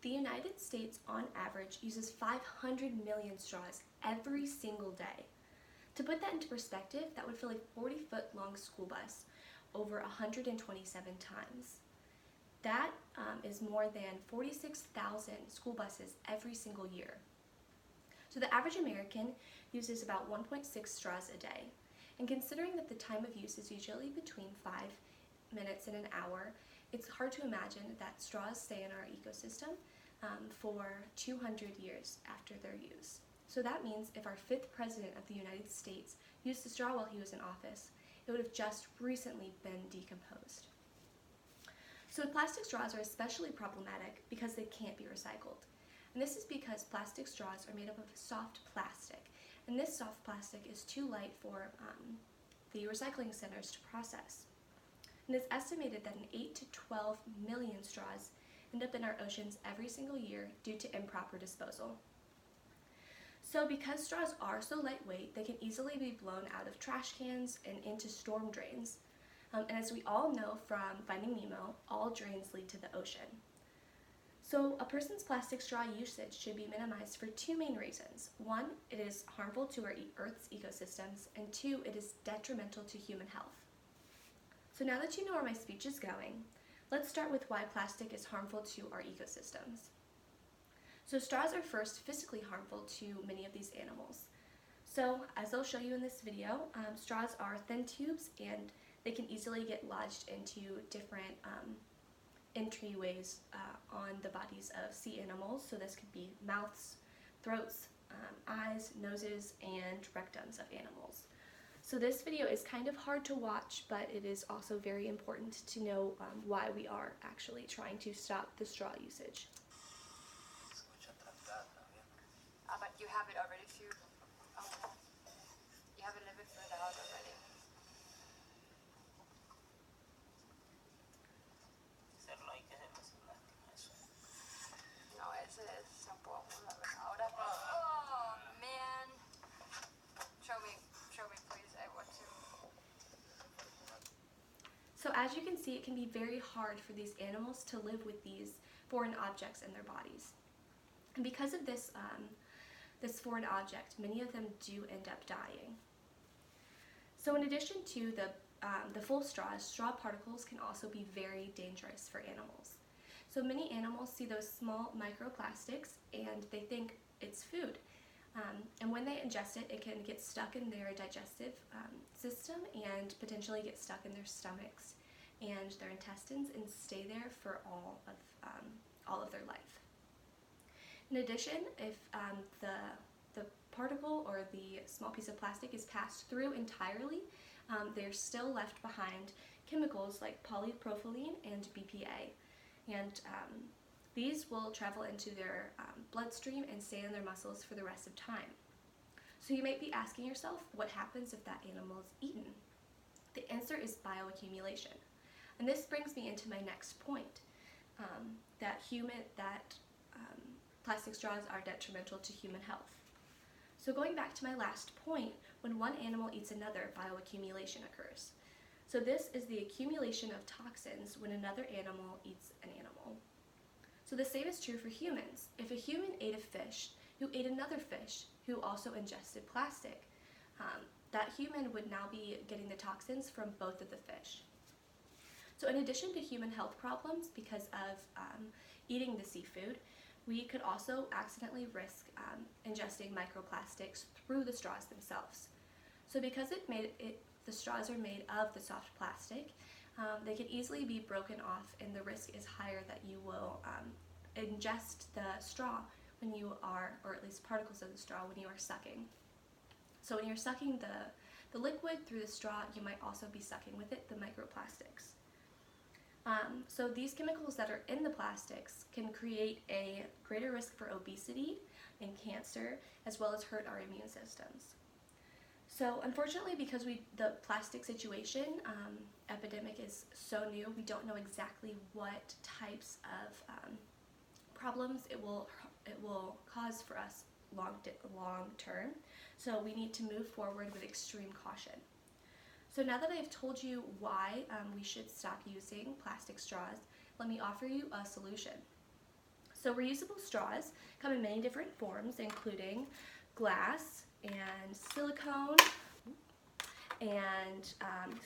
The United States, on average, uses 500 million straws every single day. To put that into perspective, that would fill a 40-foot-long school bus over 127 times. That is more than 46,000 school buses every single year. So the average American uses about 1.6 straws a day. And considering that the time of use is usually between 5 minutes and an hour, it's hard to imagine that straws stay in our ecosystem for 200 years after their use. So that means if our 5th president of the United States used a straw while he was in office, it would have just recently been decomposed. So plastic straws are especially problematic because they can't be recycled. And this is because plastic straws are made up of soft plastic. And this soft plastic is too light for the recycling centers to process. And it's estimated that 8 to 12 million straws end up in our oceans every single year due to improper disposal. So because straws are so lightweight, they can easily be blown out of trash cans and into storm drains. And as we all know from Finding Nemo, all drains lead to the ocean. So a person's plastic straw usage should be minimized for 2 main reasons. 1, it is harmful to our Earth's ecosystems, and 2, it is detrimental to human health. So now that you know where my speech is going, let's start with why plastic is harmful to our ecosystems. So straws are first physically harmful to many of these animals. So as I'll show you in this video, straws are thin tubes and they can easily get lodged into different entryways on the bodies of sea animals. So this could be mouths, throats, eyes, noses, and rectums of animals. So this video is kind of hard to watch, but it is also very important to know why we are actually trying to stop the straw usage. But you have it already too. You have it a little bit further out already. No, ese es tampoco ahora. Oh man! Show me please. I want to. So as you can see, it can be very hard for these animals to live with these foreign objects in their bodies. And because of this foreign object, many of them do end up dying. So in addition to the full straws, straw particles can also be very dangerous for animals. So many animals see those small microplastics and they think it's food. And when they ingest it, it can get stuck in their digestive system and potentially get stuck in their stomachs and their intestines and stay there for all of their life. In addition, if the particle or the small piece of plastic is passed through entirely, they're still left behind chemicals like polypropylene and BPA. And these will travel into their bloodstream and stay in their muscles for the rest of time. So you might be asking yourself, what happens if that animal is eaten? The answer is bioaccumulation. And this brings me into my next point, that plastic straws are detrimental to human health. So going back to my last point, when one animal eats another, bioaccumulation occurs. So this is the accumulation of toxins when another animal eats an animal. So the same is true for humans. If a human ate a fish who ate another fish who also ingested plastic, that human would now be getting the toxins from both of the fish. So in addition to human health problems because of eating the seafood, we could also accidentally risk ingesting microplastics through the straws themselves. So because the straws are made of the soft plastic, they can easily be broken off, and the risk is higher that you will ingest the straw when you are, or at least particles of the straw when you are sucking. So when you're sucking the liquid through the straw, you might also be sucking with it the microplastics. So these chemicals that are in the plastics can create a greater risk for obesity and cancer, as well as hurt our immune systems. So unfortunately, because the plastic situation epidemic is so new, we don't know exactly what types of problems it will cause for us long term. So we need to move forward with extreme caution. So now that I've told you why we should stop using plastic straws, let me offer you a solution. So reusable straws come in many different forms, including glass and silicone and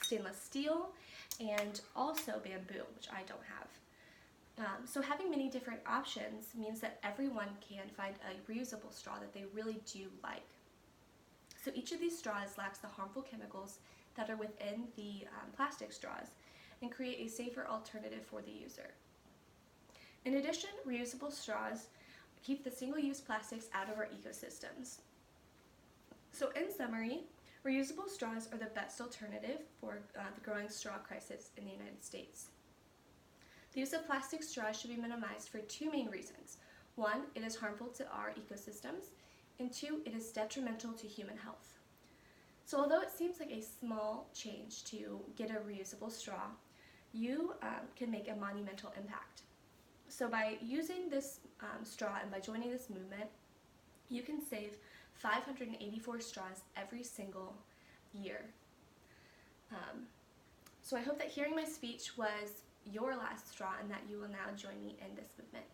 stainless steel, and also bamboo, which I don't have. So having many different options means that everyone can find a reusable straw that they really do like. So each of these straws lacks the harmful chemicals that are within the plastic straws and create a safer alternative for the user. In addition, reusable straws keep the single-use plastics out of our ecosystems. So in summary, reusable straws are the best alternative for the growing straw crisis in the United States. The use of plastic straws should be minimized for two main reasons. One, it is harmful to our ecosystems, and two, it is detrimental to human health. So although it seems like a small change to get a reusable straw, you can make a monumental impact. So by using this straw and by joining this movement, you can save 584 straws every single year. So I hope that hearing my speech was your last straw and that you will now join me in this movement.